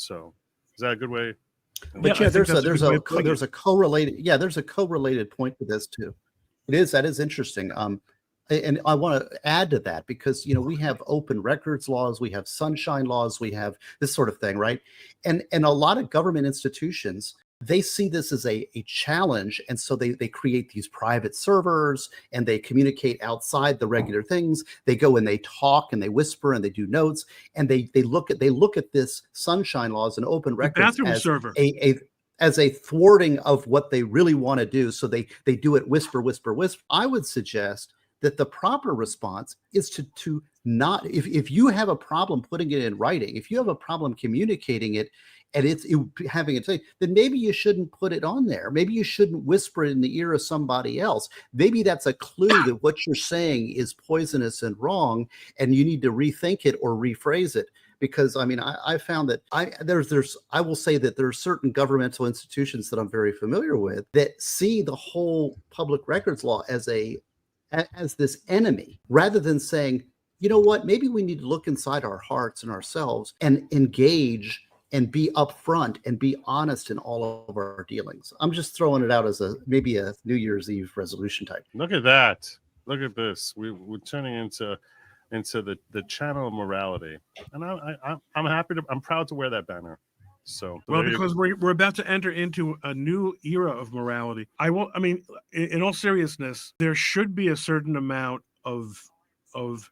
So is that a good way? But there's a correlated point to this too. That is interesting. And I want to add to that because, we have open records laws, we have sunshine laws, we have this sort of thing, right? And a lot of government institutions, they see this as a challenge. And so they create these private servers and they communicate outside the regular things. They go and they talk and they whisper and they do notes and they look at this sunshine laws and open records as server. As a thwarting of what they really want to do. So they do it whisper, whisper, whisper. I would suggest that the proper response is to not, if you have a problem putting it in writing, if you have a problem communicating it and having it say, then maybe you shouldn't put it on there. Maybe you shouldn't whisper it in the ear of somebody else. Maybe that's a clue that what you're saying is poisonous and wrong, and you need to rethink it or rephrase it. Because I found that I will say that there are certain governmental institutions that I'm very familiar with that see the whole public records law as this enemy, rather than saying, you know what, maybe we need to look inside our hearts and ourselves and engage and be upfront and be honest in all of our dealings. I'm just throwing it out as maybe a New Year's Eve resolution type. Look at that. Look at this. We're turning into the channel of morality. And I'm proud to wear that banner. So because we're about to enter into a new era of morality. In all seriousness, there should be a certain amount of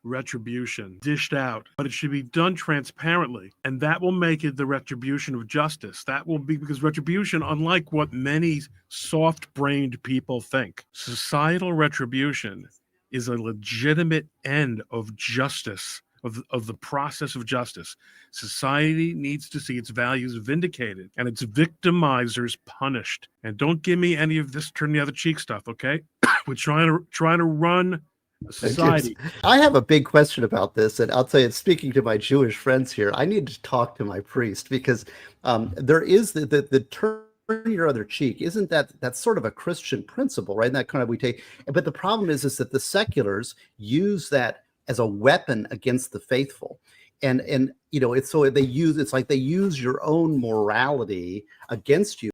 retribution dished out, but it should be done transparently, and that will make it the retribution of justice. That will be because retribution, unlike what many soft-brained people think, societal retribution is a legitimate end of justice. Of the process of justice. Society needs to see its values vindicated and its victimizers punished. And don't give me any of this turn the other cheek stuff, okay? We're trying to run a society. I have a big question about this, and I'll tell you, speaking to my Jewish friends here, I need to talk to my priest because there is the turn your other cheek. Isn't that's sort of a Christian principle, right? And that kind of we take. But the problem is that the seculars use that as a weapon against the faithful. And it's like they use your own morality against you.